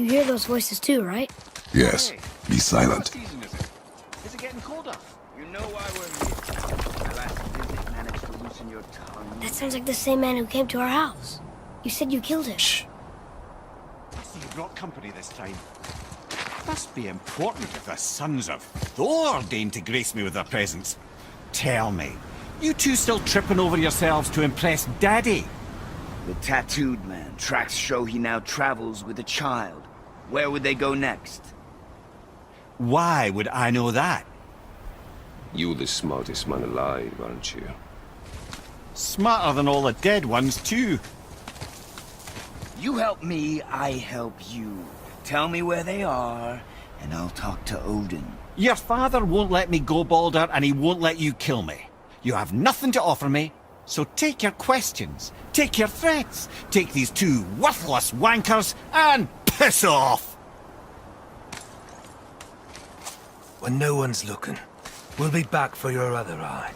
You hear those voices too, right? Yes. Be silent. What season is it? Is it getting colder? You know why we're here. My last visit managed to loosen your tongue. That sounds like the same man who came to our house. You said you killed him. Shh. I see you brought company this time. Must be important if the sons of Thor deign to grace me with their presence. Tell me, you two still tripping over yourselves to impress Daddy? The tattooed man. Tracks show he now travels with a child. Where would they go next? Why would I know that? You're the smartest man alive, aren't you? Smarter than all the dead ones, too. You help me, I help you. Tell me where they are, and I'll talk to Odin. Your father won't let me go, Balder, and he won't let you kill me. You have nothing to offer me, so take your questions, take your threats, take these two worthless wankers, and piss off! When no one's looking, we'll be back for your other eye.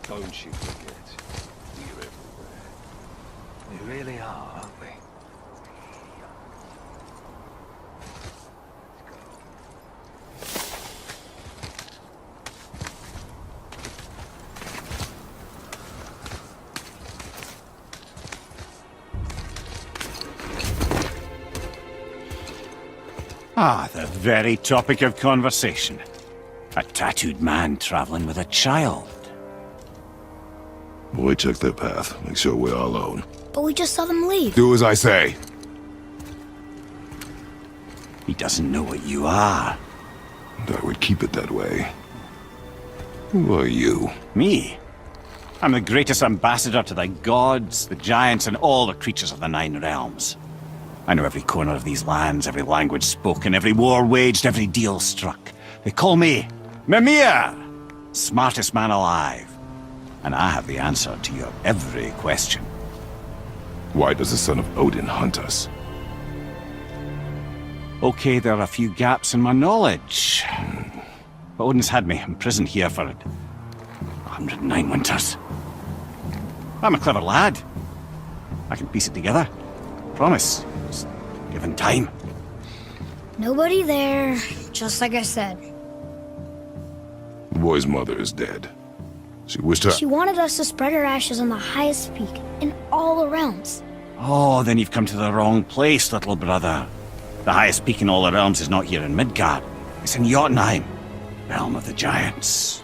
Don't you forget, we're everywhere. We really are, aren't we? Ah, the very topic of conversation. A tattooed man traveling with a child. Boy, check their path. Make sure we're all alone. But we just saw them leave. Do as I say. He doesn't know what you are. And I would keep it that way. Who are you? Me? I'm the greatest ambassador to the gods, the giants, and all the creatures of the Nine Realms. I know every corner of these lands, every language spoken, every war waged, every deal struck. They call me Mimir, smartest man alive. And I have the answer to your every question. Why does the son of Odin hunt us? Okay, there are a few gaps in my knowledge. But Odin's had me imprisoned here for 109 winters. I'm a clever lad. I can piece it together. Promise. Just given time. Nobody there, just like I said. The boy's mother is dead. She wished her... She wanted us to spread her ashes on the highest peak in all the realms. Oh, then you've come to the wrong place, little brother. The highest peak in all the realms is not here in Midgard. It's in Jotunheim, realm of the giants.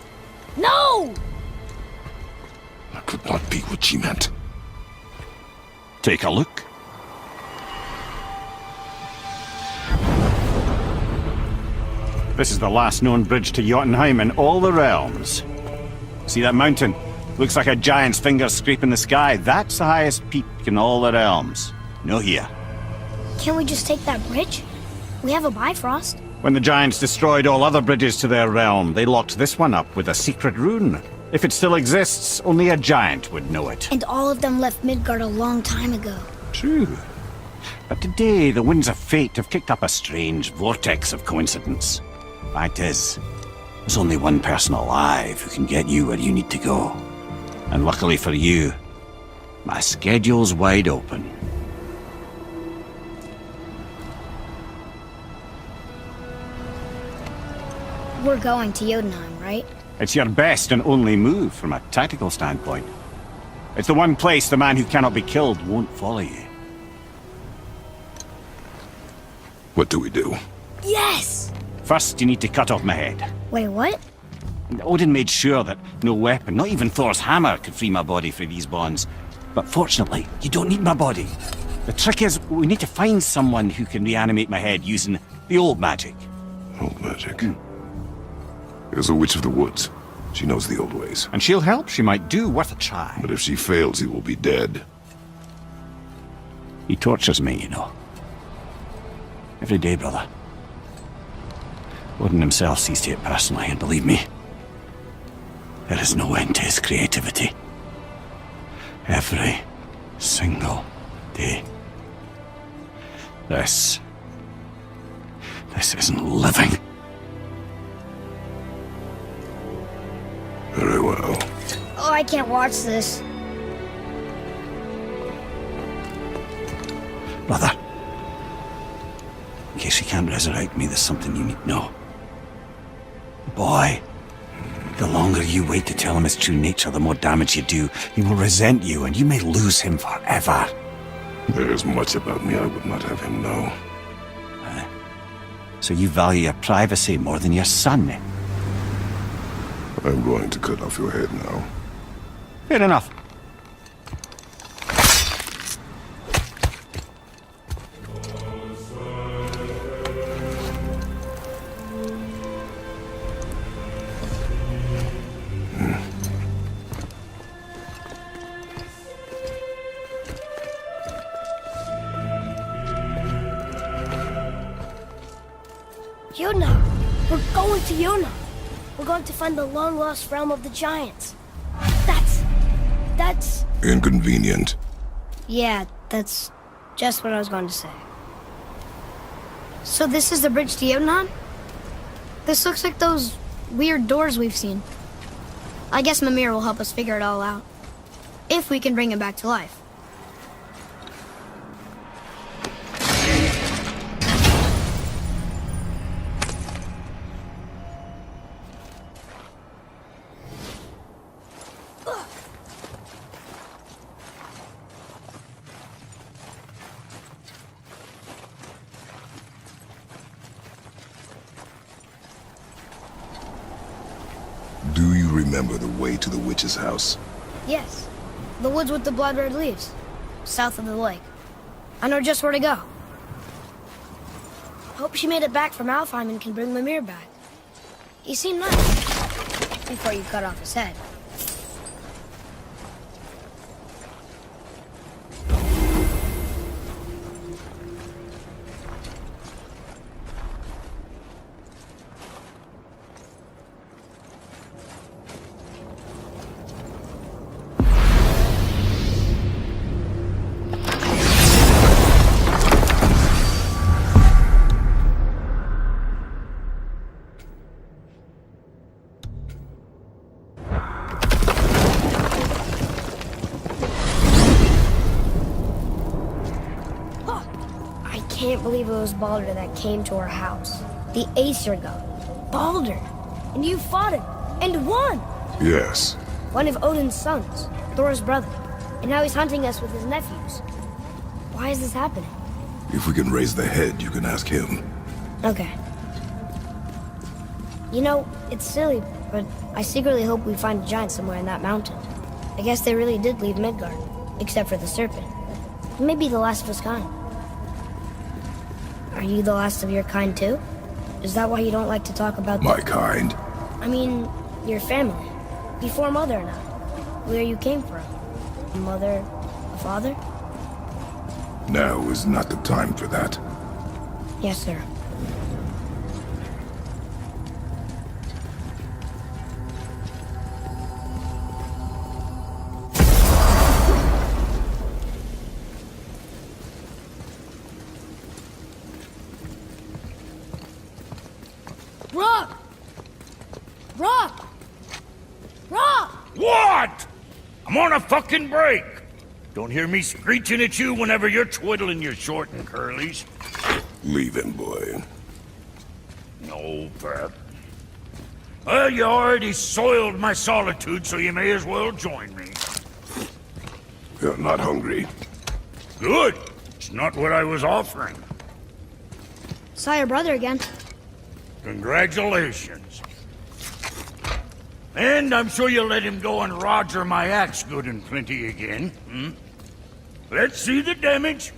No! That could not be what she meant. Take a look. This is the last known bridge to Jotunheim in all the realms. See that mountain? Looks like a giant's finger scraping the sky. That's the highest peak in all the realms. No here. Can't we just take that bridge? We have a Bifrost. When the giants destroyed all other bridges to their realm, they locked this one up with a secret rune. If it still exists, only a giant would know it. And all of them left Midgard a long time ago. True. But today, the winds of fate have kicked up a strange vortex of coincidence. Fact is, there's only one person alive who can get you where you need to go. And luckily for you, my schedule's wide open. We're going to Jotunheim, right? It's your best and only move from a tactical standpoint. It's the one place the man who cannot be killed won't follow you. What do we do? Yes! First, you need to cut off my head. Wait, what? Odin made sure that no weapon, not even Thor's hammer, could free my body from these bonds. But fortunately, you don't need my body. The trick is, we need to find someone who can reanimate my head using the old magic. Old magic. There's a witch of the woods. She knows the old ways. And she'll help. She might do worth a try. But if she fails, he will be dead. He tortures me, you know. Every day, brother. Odin himself sees to it personally, and believe me, there is no end to his creativity. Every single day. This isn't living. Very well. Oh, I can't watch this. Brother, case she can't resurrect me, there's something you need to know. Boy, the longer you wait to tell him his true nature, the more damage you do. He will resent you, and you may lose him forever. There is much about me I would not have him know. So you value your privacy more than your son, eh? I'm going to cut off your head now. Fair enough. Yuna! We're going to Yuna! We're going to find the long-lost realm of the giants. That's... Inconvenient. Yeah, that's just what I was going to say. So this is the bridge to Yuna? This looks like those weird doors we've seen. I guess Mimir will help us figure it all out. If we can bring him back to life. Do you remember the way to the witch's house? Yes. The woods with the blood-red leaves. South of the lake. I know just where to go. Hope she made it back from Alfheim and can bring Mimir back. He seemed nice. Before you cut off his head. I can't believe it was Baldur that came to our house. The Aesir god. Baldur! And you fought him! And won! Yes. One of Odin's sons. Thor's brother. And now he's hunting us with his nephews. Why is this happening? If we can raise the head, you can ask him. Okay. You know, it's silly, but I secretly hope we find a giant somewhere in that mountain. I guess they really did leave Midgard. Except for the serpent. Maybe the last of his kind. Are you the last of your kind too? Is that why you don't like to talk about My kind? I mean, your family. Before Mother and I. Where you came from. A mother, a father? Now is not the time for that. Yes, sir. Rock! Rock! Rock! What? I'm on a fucking break. Don't hear me screeching at you whenever you're twiddling your short and curlies. Leave him, boy. No, Pep. Well, you already soiled my solitude, so you may as well join me. You're not hungry. Good. It's not what I was offering. Saw your brother again. Congratulations. And I'm sure you'll let him go and Roger my axe good and plenty again, hmm? Let's see the damage.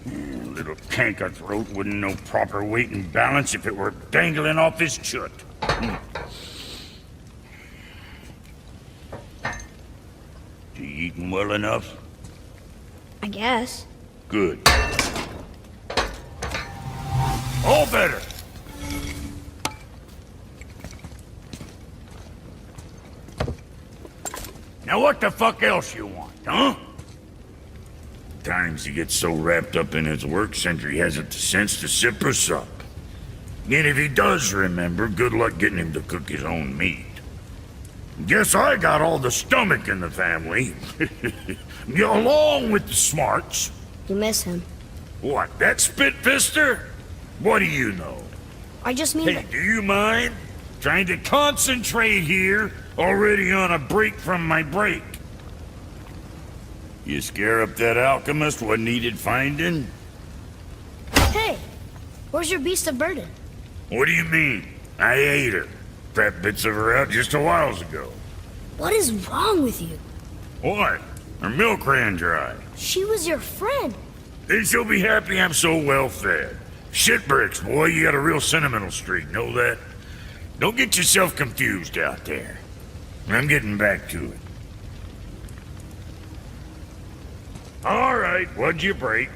Little canker throat wouldn't know proper weight and balance if it were dangling off his chut. You eating well enough? I guess. Good. All better. Now what the fuck else you want, huh? Times he gets so wrapped up in his work, Sentry hasn't the sense to sip or sup. And if he does remember, good luck getting him to cook his own meat. Guess I got all the stomach in the family. Along with the smarts. You miss him. What, that spit-fister? What do you know? I just mean... Hey, do you mind? Trying to concentrate here, already on a break from my break. You scare up that alchemist what needed finding? Hey, where's your beast of burden? What do you mean? I ate her. Fat bits of her out just a while ago. What is wrong with you? What? Her milk ran dry. She was your friend. Then she'll be happy I'm so well fed. Shit bricks, boy, you got a real sentimental streak, know that? Don't get yourself confused out there. I'm getting back to it. All right, what'd you break?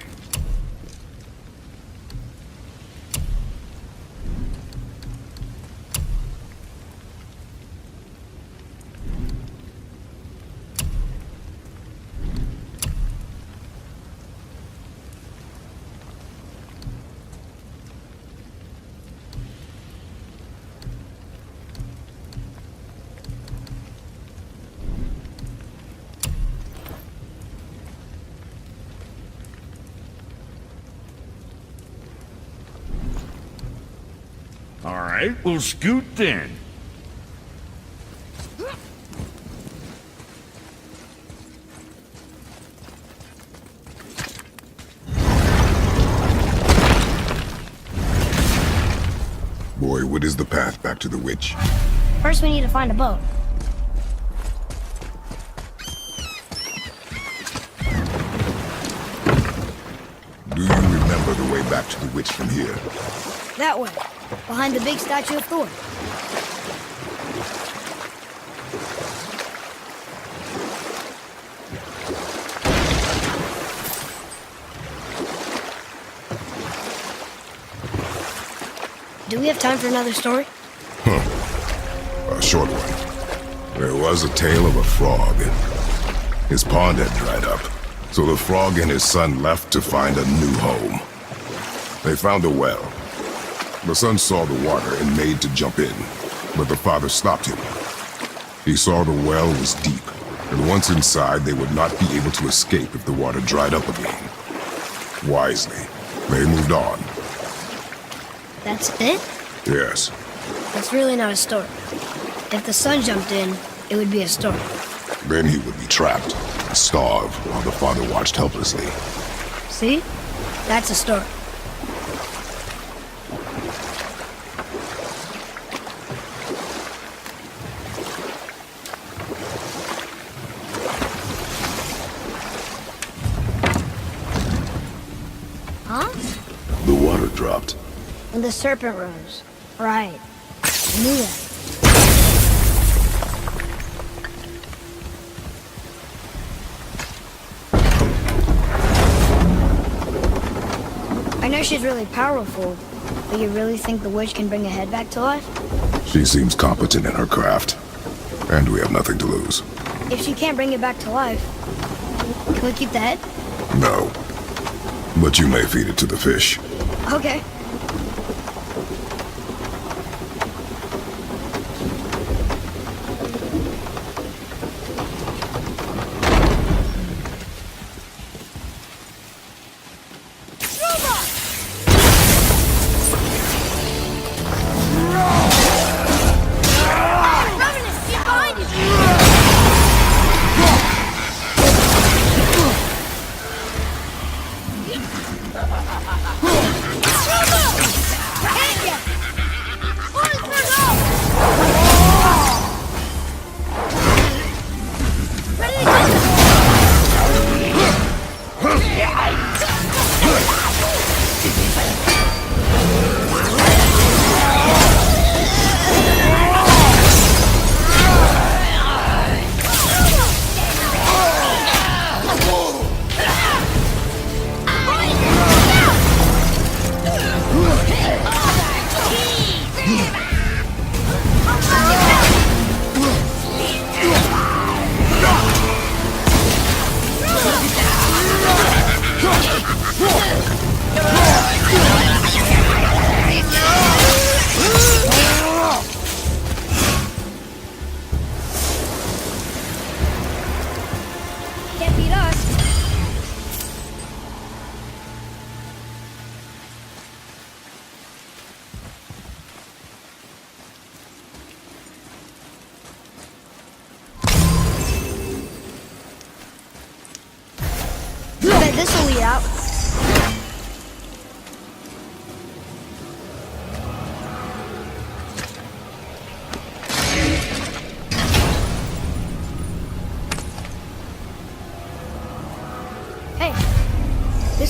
All right, we'll scoot then. Boy, what is the path back to the witch? First we need to find a boat. Do you remember the way back to the witch from here? That way, behind the big statue of Thor. Do we have time for another story? A short one. There was a tale of a frog. His pond had dried up, so the frog and his son left to find a new home. They found a well. The son saw the water and made to jump in, but the father stopped him. He saw the well was deep, and once inside they would not be able to escape if the water dried up again. Wisely, they moved on. That's it? Yes. That's really not a story. If the son jumped in, it would be a story. Then he would be trapped and starve while the father watched helplessly. See? That's a story. Huh? The water dropped. When the serpent rose. Right. I knew that. I know she's really powerful, but you really think the witch can bring a head back to life? She seems competent in her craft, and we have nothing to lose. If she can't bring it back to life, can we keep the head? No. But you may feed it to the fish. Okay.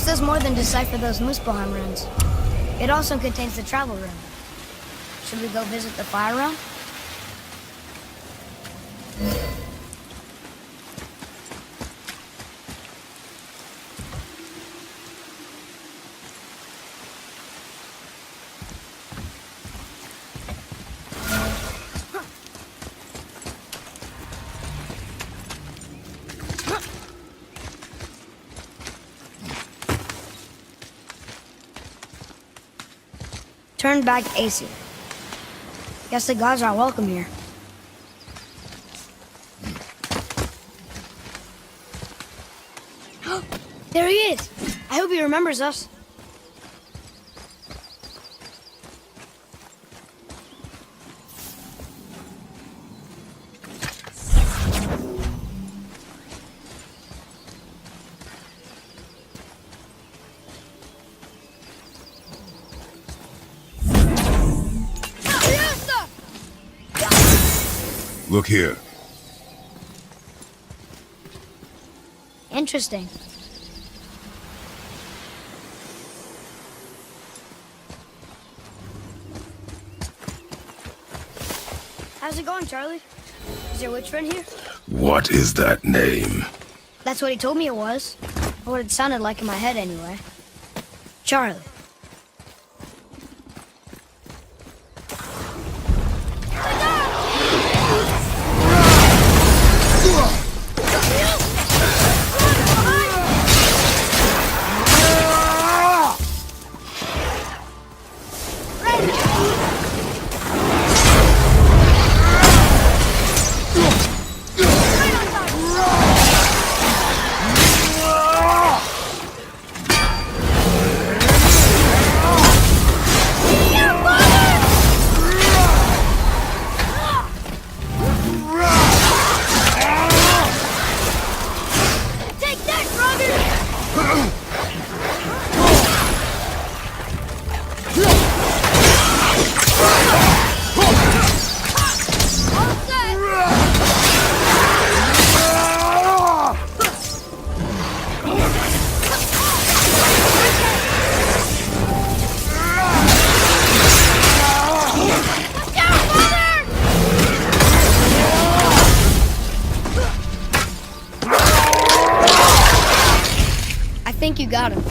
does more than decipher those Muspelheim runes. It also contains the travel rune. Should we go visit the fire realm? Turn back Aesir. Guess the gods are welcome here. There he is! I hope he remembers us. Look here. Interesting. How's it going, Charlie? Is your witch friend here? What is that name? That's what he told me it was. Or what it sounded like in my head anyway. Charlie. I think you got him.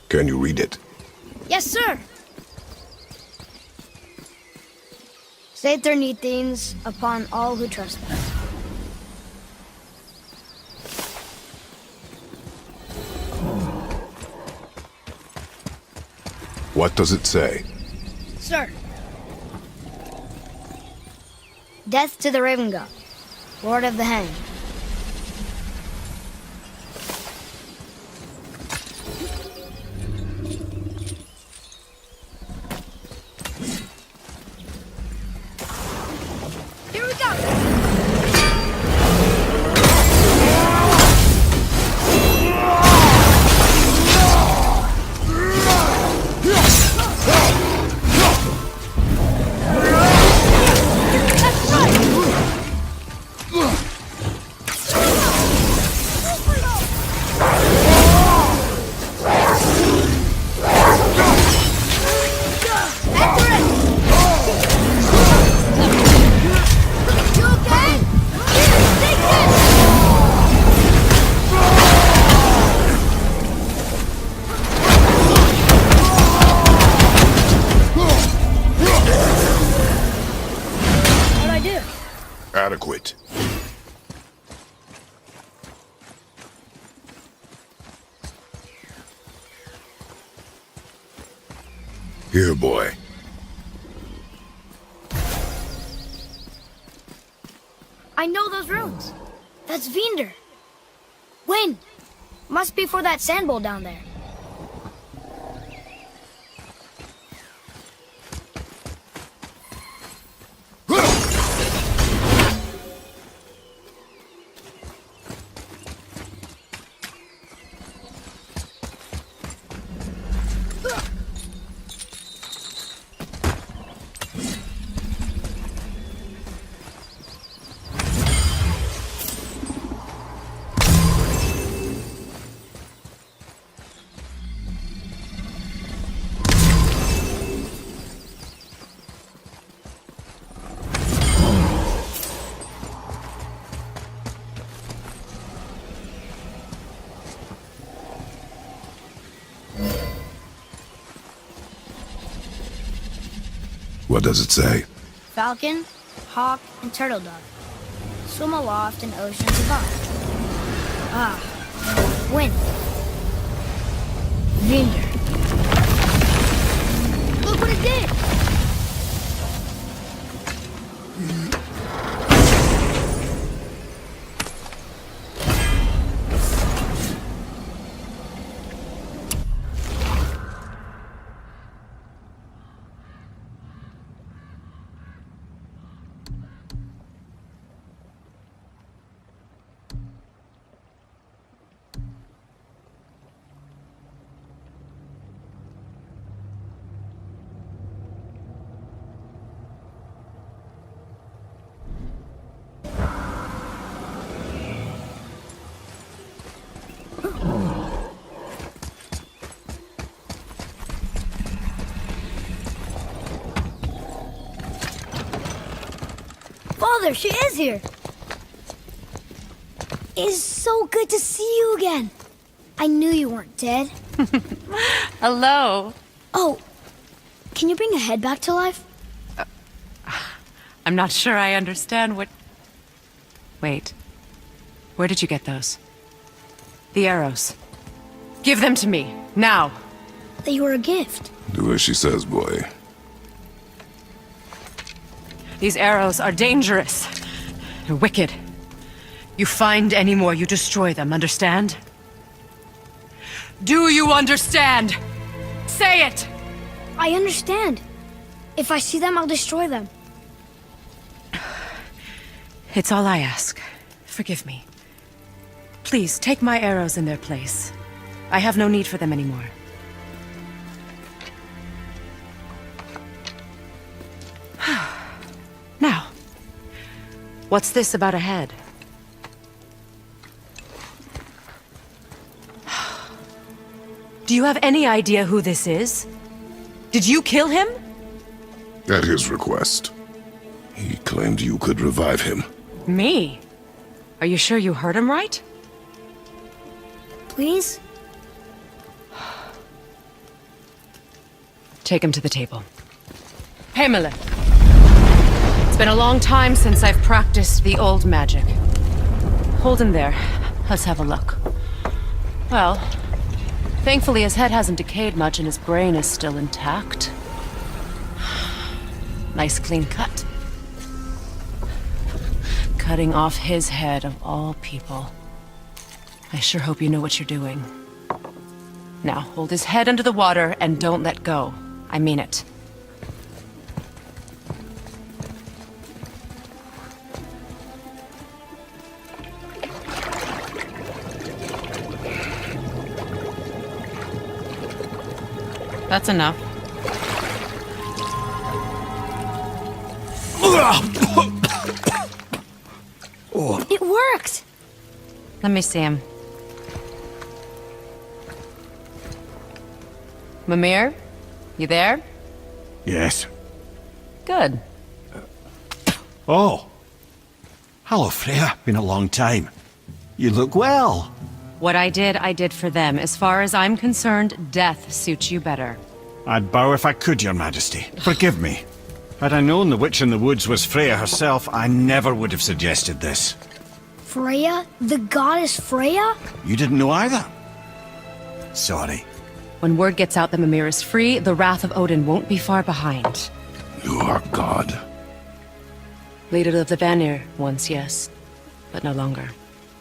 Can you read it? Yes, sir. Sater things upon all who trust them. What does it say? Sir. Death to the Raven God, Lord of the Hanged. Here we go! Adequate. Here, boy. I know those runes. That's Vinder. Wind. Must be for that sand bowl down there. What does it say? Falcon, hawk, and turtle dove swim aloft in oceans above. Ah, wind. Vinder. Look what it did! Father, she is here! It's so good to see you again. I knew you weren't dead. Hello. Oh, can you bring a head back to life? I'm not sure I understand what... Wait. Where did you get those? The arrows. Give them to me, now. They were a gift. Do as she says, boy. These arrows are dangerous. They're wicked. You find any more, you destroy them, understand? Do you understand? Say it! I understand. If I see them, I'll destroy them. It's all I ask. Forgive me. Please, take my arrows in their place. I have no need for them anymore. Now, what's this about a head? Do you have any idea who this is? Did you kill him? At his request. He claimed you could revive him. Me? Are you sure you heard him right? Please? Take him to the table. Pamela. It's been a long time since I've practiced the old magic. Hold him there. Let's have a look. Well, thankfully his head hasn't decayed much and his brain is still intact. Nice clean cut. Cutting off his head of all people. I sure hope you know what you're doing. Now, hold his head under the water and don't let go. I mean it. That's enough. It worked! Let me see him. Mimir? You there? Yes. Good. Oh. Hello, Freya. Been a long time. You look well. What I did for them. As far as I'm concerned, death suits you better. I'd bow if I could, Your Majesty. Forgive me. Had I known the witch in the woods was Freya herself, I never would have suggested this. Freya? The goddess Freya? You didn't know either? Sorry. When word gets out that Mimir is free, the wrath of Odin won't be far behind. You are God. Leader of the Vanir, once yes, but no longer.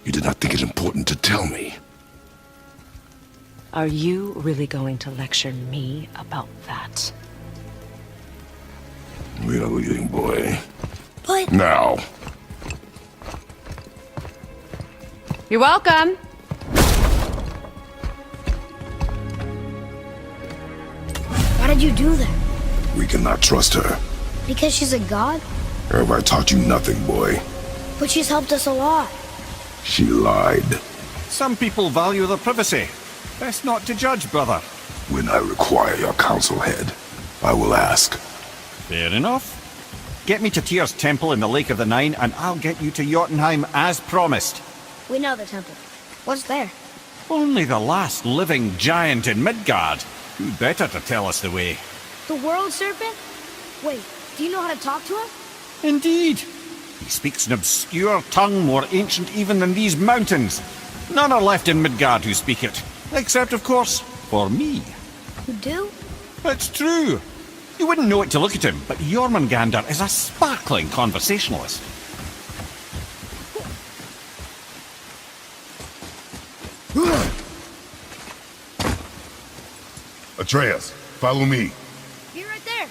You did not think it important to tell me. Are you really going to lecture me about that? We are leaving, boy. But... Now. You're welcome! Why did you do that? We cannot trust her. Because she's a god? Have I taught you nothing, boy? But she's helped us a lot. She lied. Some people value their privacy. Best not to judge, brother. When I require your council head, I will ask. Fair enough. Get me to Tyr's temple in the Lake of the Nine, and I'll get you to Jotunheim as promised. We know the temple. What's there? Only the last living giant in Midgard. Who better to tell us the way? The world serpent? Wait, Do you know how to talk to him? Indeed. He speaks an obscure tongue more ancient even than these mountains. None are left in Midgard who speak it. Except, of course, for me. You do? It's true. You wouldn't know it to look at him, but Jormungandr is a sparkling conversationalist. Atreus, follow me. Be right there.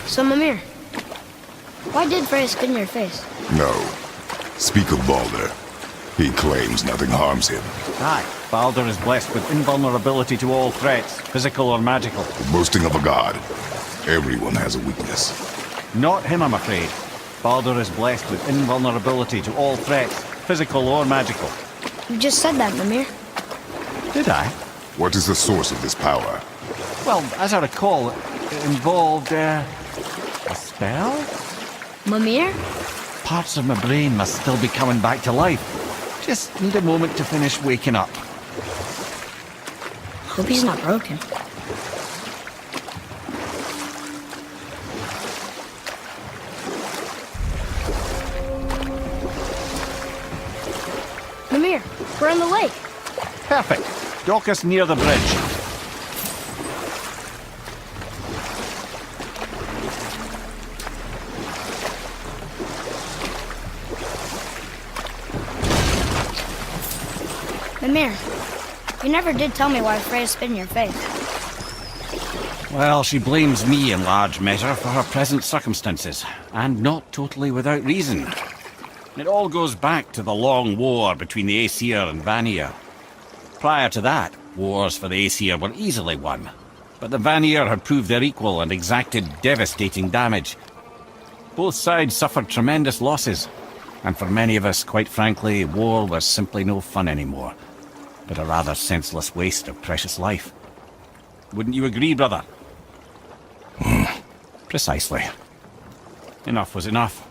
So, Mimir, why did Freya spit in your face? No. Speak of Baldur. He claims nothing harms him. Aye, Baldur is blessed with invulnerability to all threats, physical or magical. Boasting of a god. Everyone has a weakness. Not him, I'm afraid. Baldur is blessed with invulnerability to all threats, physical or magical. You just said that, Mimir. Did I? What is the source of this power? Well, as I recall, it involved, a spell? Mimir? Parts of my brain must still be coming back to life. Just need a moment to finish waking up. Hope he's not broken. Mimir, we're on the lake. Perfect. Dock us near the bridge. Mimir, you never did tell me why Freya spit in your face. Well, she blames me in large measure for her present circumstances, and not totally without reason. It all goes back to the long war between the Aesir and Vanir. Prior to that, wars for the Aesir were easily won, but the Vanir had proved their equal and exacted devastating damage. Both sides suffered tremendous losses, and for many of us, quite frankly, war was simply no fun anymore, but a rather senseless waste of precious life. Wouldn't you agree, brother? Precisely. Enough was enough.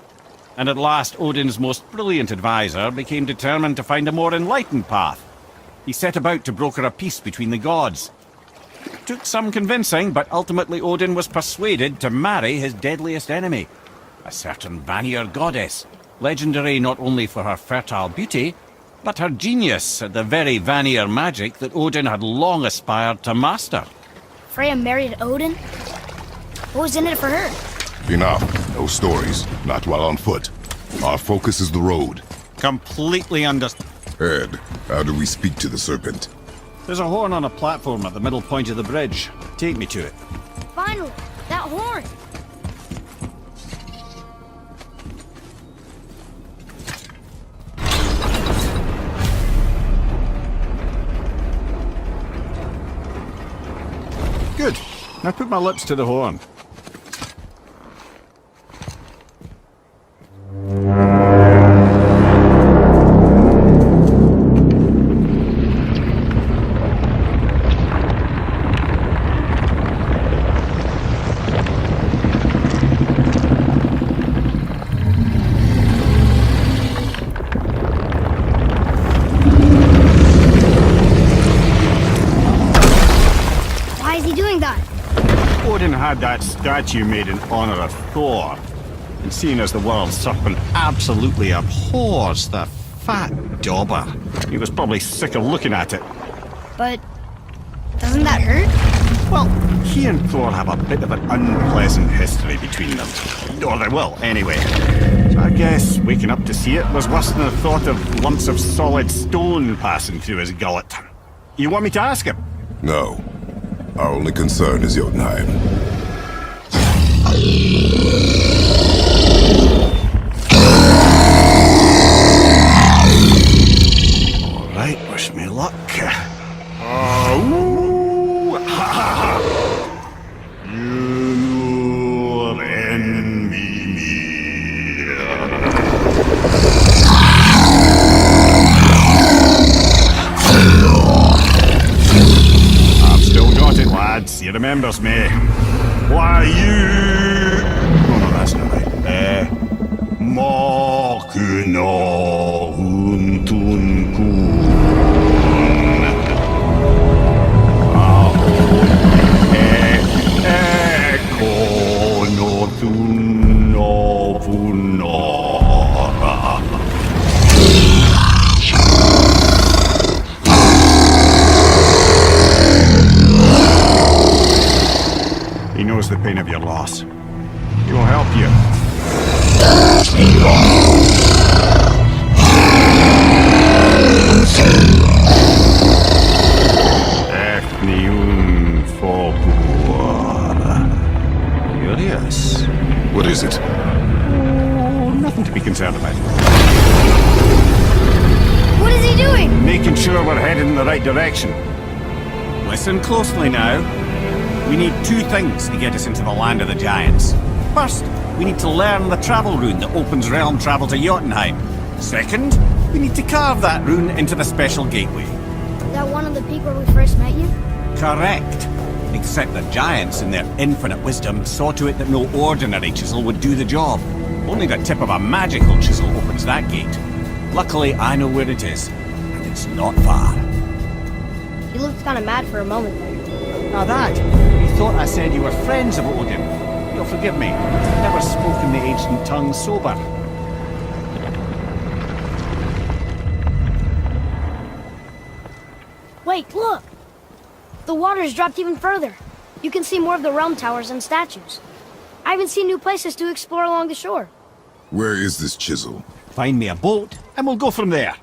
And at last, Odin's most brilliant advisor became determined to find a more enlightened path. He set about to broker a peace between the gods. It took some convincing, but ultimately Odin was persuaded to marry his deadliest enemy, a certain Vanir goddess, legendary not only for her fertile beauty, but her genius at the very Vanir magic that Odin had long aspired to master. Freya married Odin? What was in it for her? Enough. No stories. Not while on foot. Our focus is the road. Completely understood. Ed, how do we speak to the serpent? There's a horn on a platform at the middle point of the bridge. Take me to it. Finally, that horn! Good. Now put my lips to the horn. Odin had that statue made in honor of Thor, and seeing as the world serpent absolutely abhors the fat dauber, he was probably sick of looking at it. But doesn't that hurt? Well, he and Thor have a bit of an unpleasant history between them. Or they will, anyway. So I guess waking up to see it was worse than the thought of lumps of solid stone passing through his gullet. You want me to ask him? No. Our only concern is Jotunheim. Alright, wish me luck. You envy me. I've still got it, lads. He remembers me. Why you... No, that's not right. Makuna huntun kun. He knows the pain of your loss. He'll help you. Curious. What is it? Oh, nothing to be concerned about. What is he doing? Making sure we're headed in the right direction. Listen closely now. We need two things to get us into the land of the giants. First, we need to learn the travel rune that opens realm travel to Jotunheim. Second, we need to carve that rune into the special gateway. That one on the peak where we first met you? Correct. Except the giants, in their infinite wisdom, saw to it that no ordinary chisel would do the job. Only the tip of a magical chisel opens that gate. Luckily, I know where it is, and it's not far. You looked kind of mad for a moment there. Now that, you thought I said you were friends of Odin. You'll forgive me. I've never spoken the ancient tongue sober. Wait, look! The water's dropped even further. You can see more of the realm towers and statues. I even see new places to explore along the shore. Where is this chisel? Find me a boat, and we'll go from there.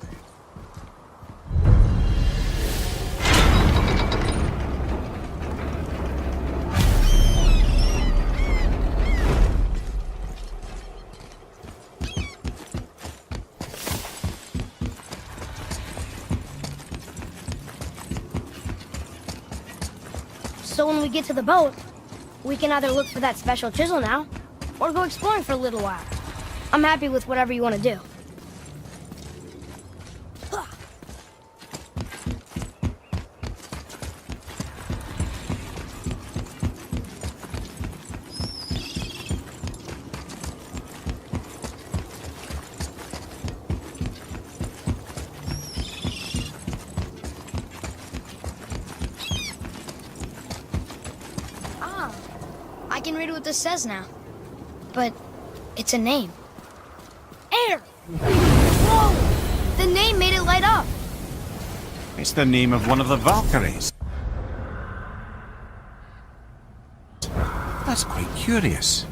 So when we get to the boat, we can either look for that special chisel now, or go exploring for a little while. I'm happy with whatever you want to do. I can read what this says now. But it's a name. Air! Whoa! The name made it light up. It's the name of one of the Valkyries. That's quite curious.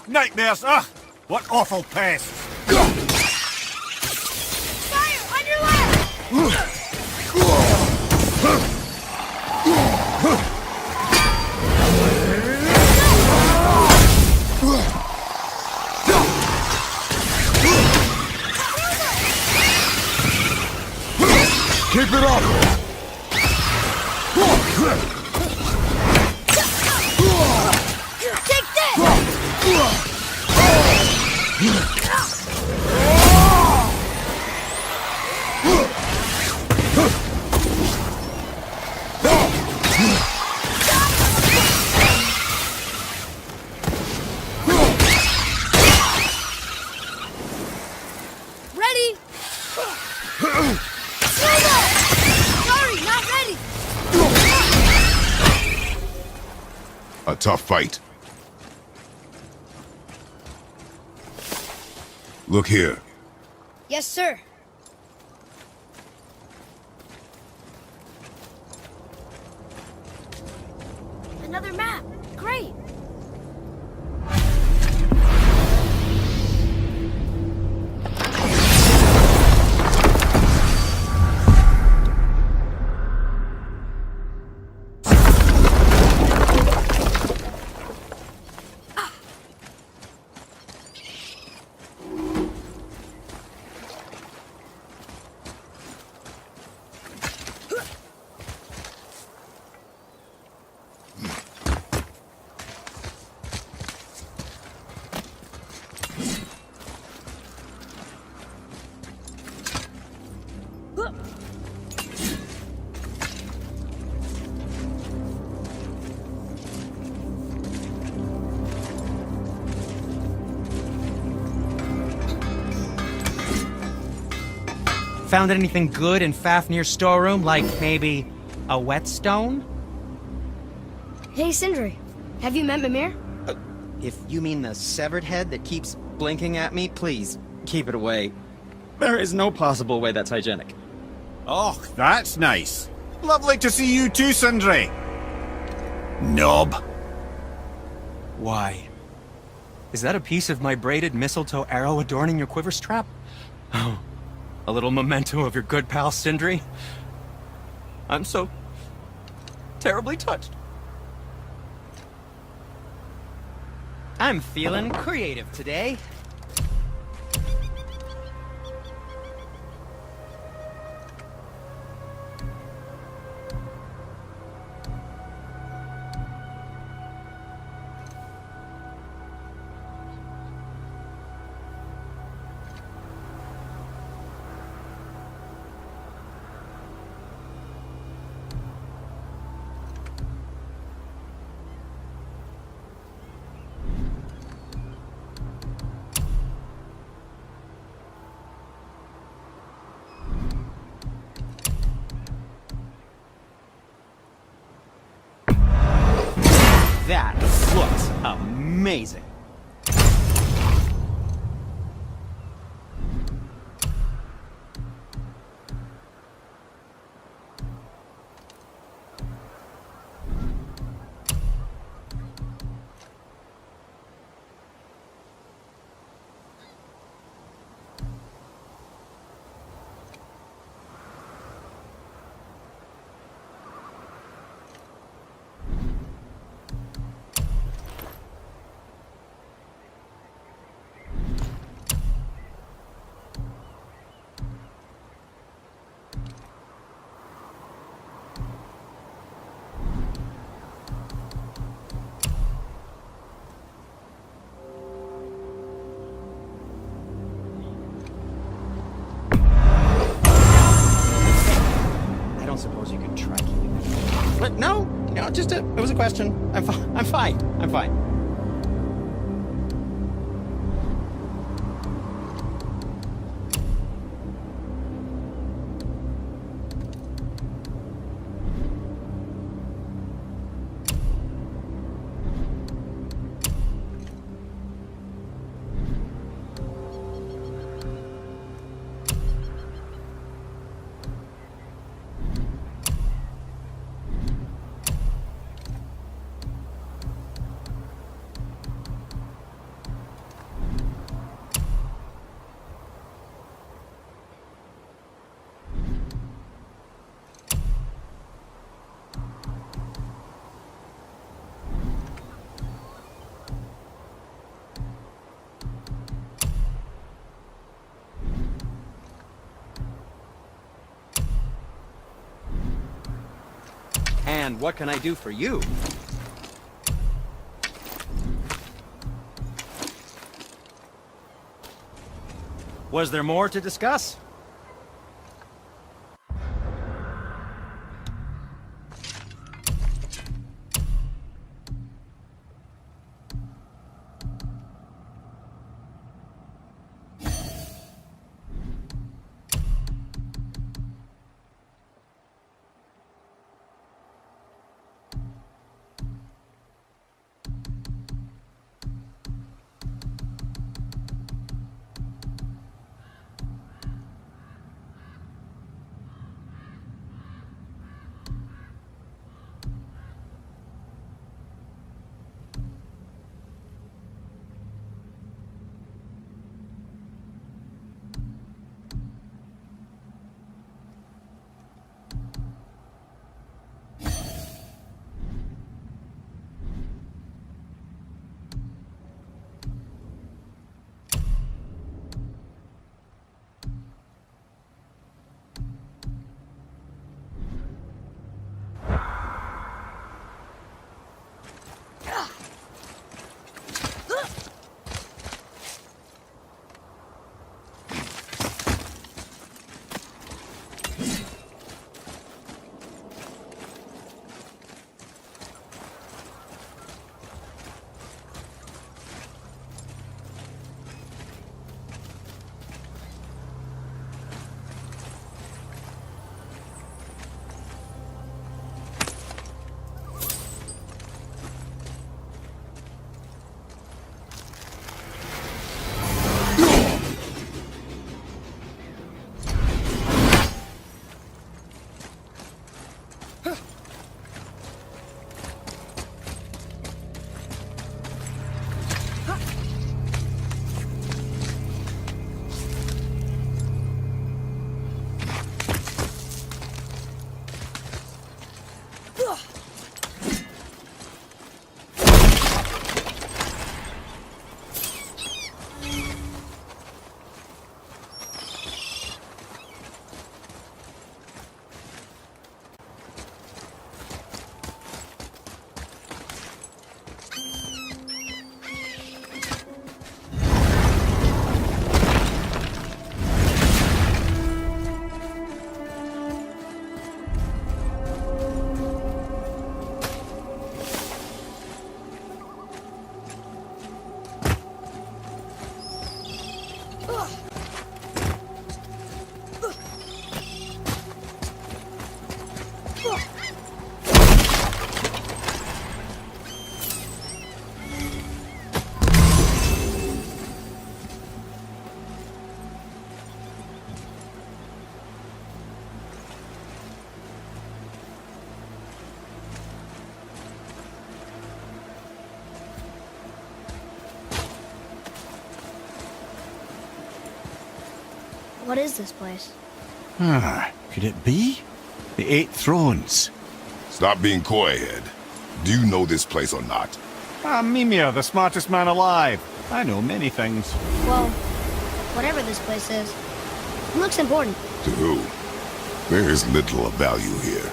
Nightmares, ugh! What awful pests! Fire! On your left! Keep it up! Take this! Ready? Sorry, not ready. A tough fight. Look here. Yes, sir. Another map. Great. Found anything good in Fafnir's storeroom? Like maybe a whetstone? Hey, Sindri. Have you met Mimir? If you mean the severed head that keeps blinking at me, please, keep it away. There is no possible way that's hygienic. Oh, that's nice. Lovely to see you too, Sindri. Knob. Why? Is that a piece of my braided mistletoe arrow adorning your quiver strap? Oh, a little memento of your good pal Sindri? I'm so terribly touched. I'm feeling creative today. That looks amazing. I don't suppose you could try keeping that. But no, it was a question. I'm fine. I'm fine. And what can I do for you? Was there more to discuss? What is this place? Could it be? The Eight Thrones. Stop being coy, Head. Do you know this place or not? Mimir, the smartest man alive. I know many things. Well, whatever this place is, it looks important. To who? There is little of value here.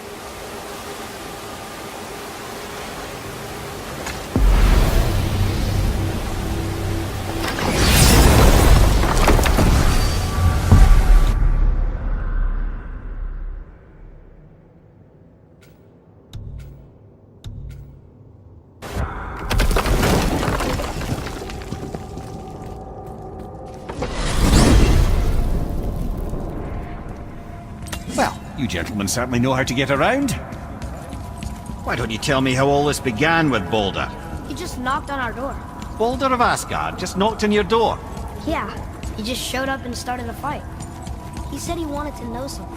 Well, you gentlemen certainly know how to get around. Why don't you tell me how all this began with Balder? He just knocked on our door. Balder of Asgard just knocked on your door. Yeah, he just showed up and started a fight. He said he wanted to know something.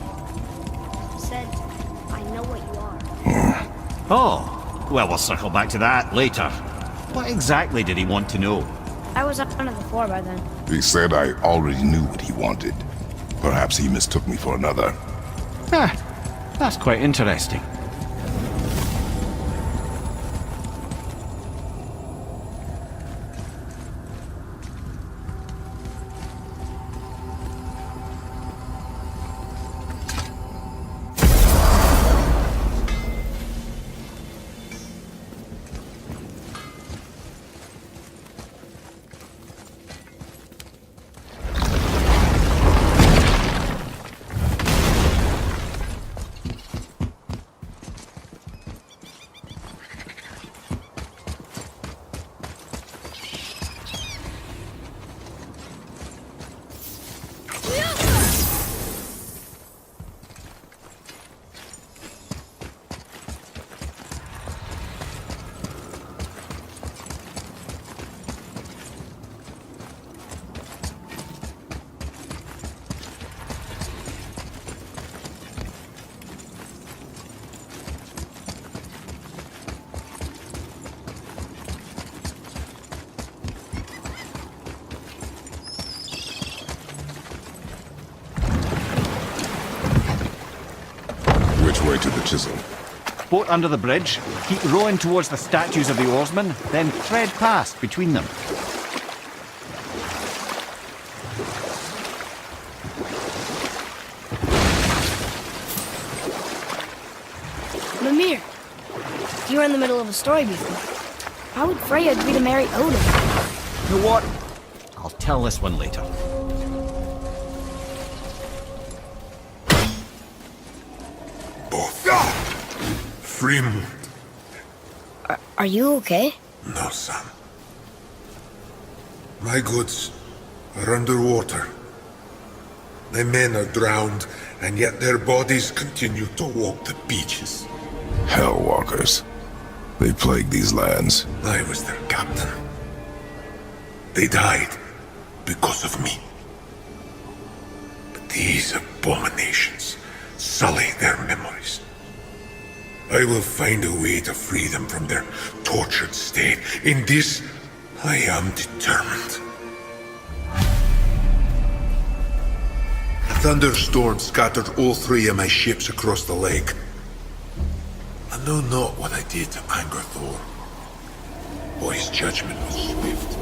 He said, I know what you are. Oh, well, we'll circle back to that later. What exactly did he want to know? I was up under the floor by then. He said I already knew what he wanted. Perhaps he mistook me for another. That's quite interesting. Which way to the chisel? Boat under the bridge, keep rowing towards the statues of the oarsmen, then tread past between them. Mimir, you were in the middle of a story before. How would Freya agree to marry Odin? You know what? I'll tell this one later. Freeman. Are you okay? No, son. My goods are underwater. My men are drowned, and yet their bodies continue to walk the beaches. Hellwalkers. They plague these lands. I was their captain. They died because of me. But these abominations sully their memories. I will find a way to free them from their tortured state. In this, I am determined. A thunderstorm scattered all 3 of my ships across the lake. I know not what I did to anger Thor, or his judgment was swift.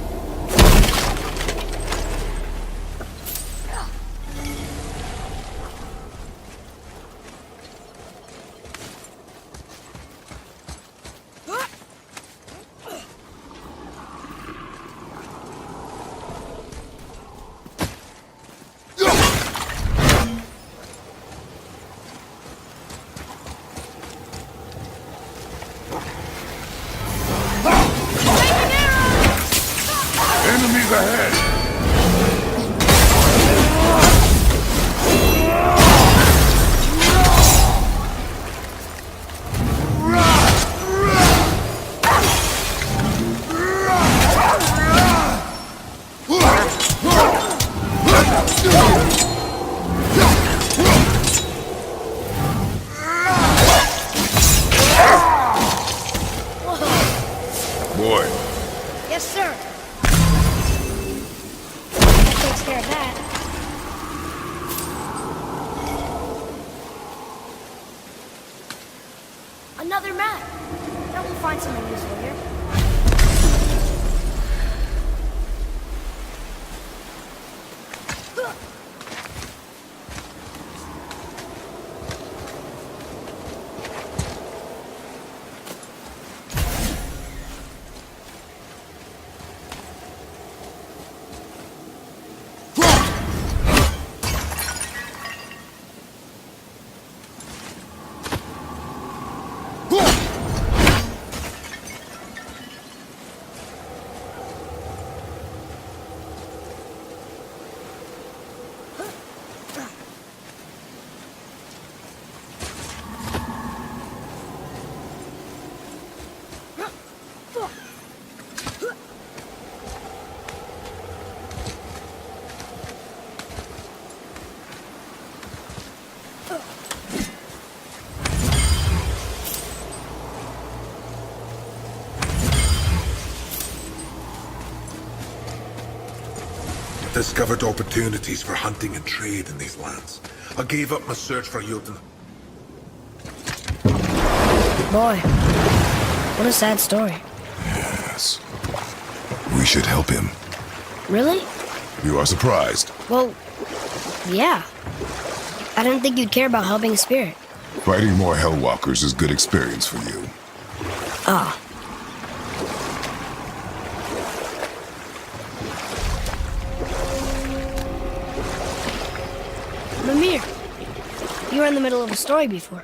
takes care of that. Another map. Now we'll find something useful here. Discovered opportunities for hunting and trade in these lands. I gave up my search for Jotun. Boy, what a sad story. Yes. We should help him. Really? You are surprised. Well, yeah. I didn't think you'd care about helping a spirit. Fighting more Hellwalkers is good experience for you. Ah. Mimir, you were in the middle of a story before.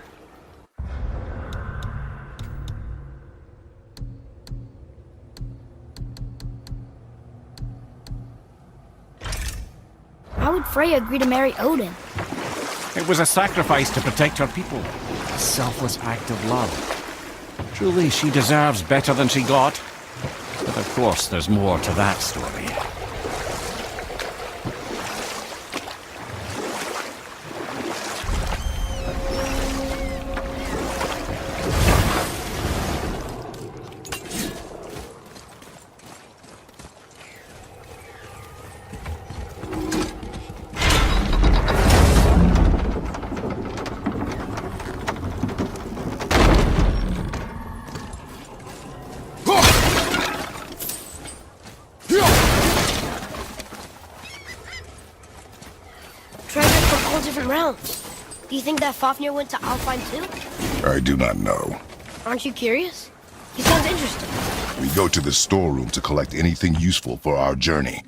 How would Freya agree to marry Odin? It was a sacrifice to protect her people. A selfless act of love. Truly, she deserves better than she got. But of course, there's more to that story. Different realms. Do you think that Fafnir went to Alfheim too? I do not know. Aren't you curious? He sounds interesting. We go to the storeroom to collect anything useful for our journey,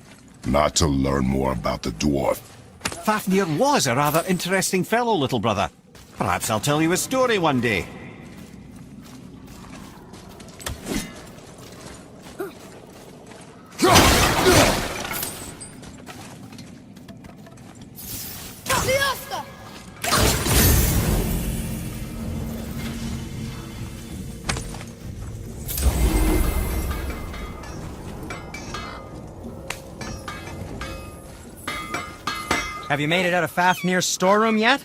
not to learn more about the dwarf. Fafnir was a rather interesting fellow, little brother. Perhaps I'll tell you a story one day. Have you made it out of Fafnir's storeroom yet?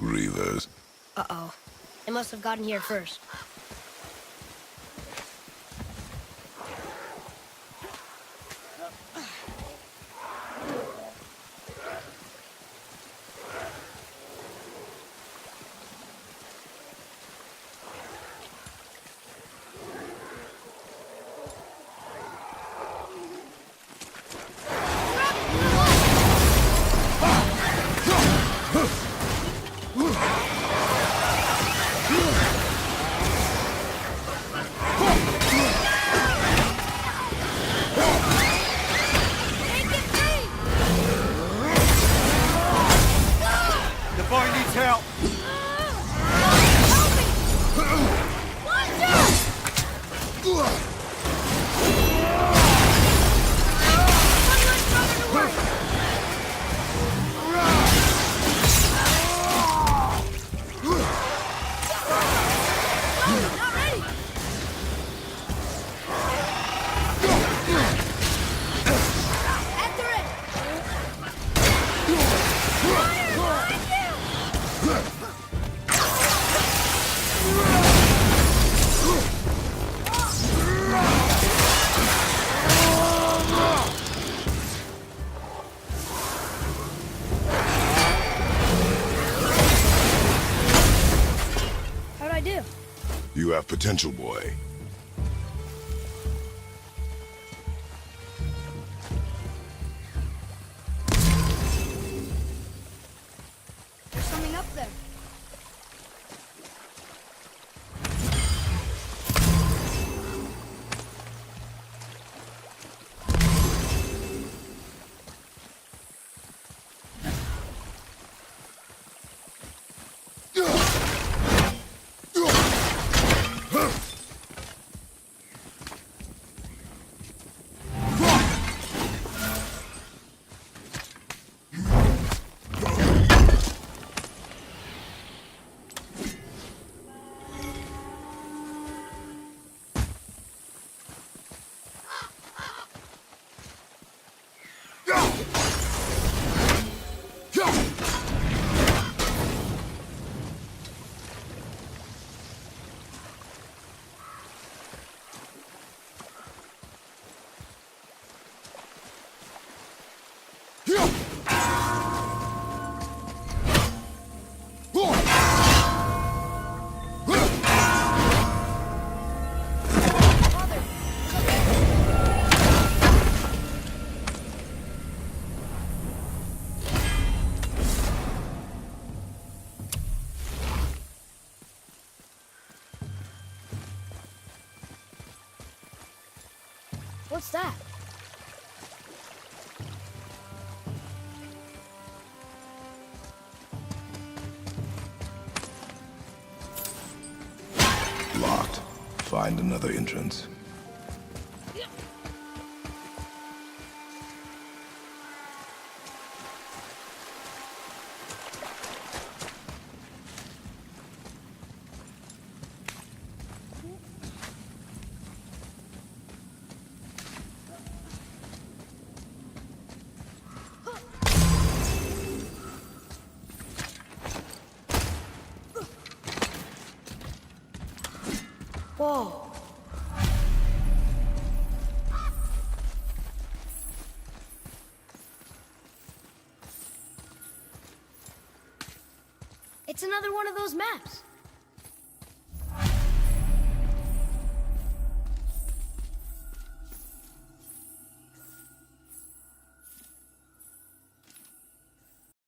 Reavers. Uh-oh. They must have gotten here first. How'd I do? You have potential, boy. There's something up there. What's that? Locked. Find another entrance. Whoa. It's another one of those maps.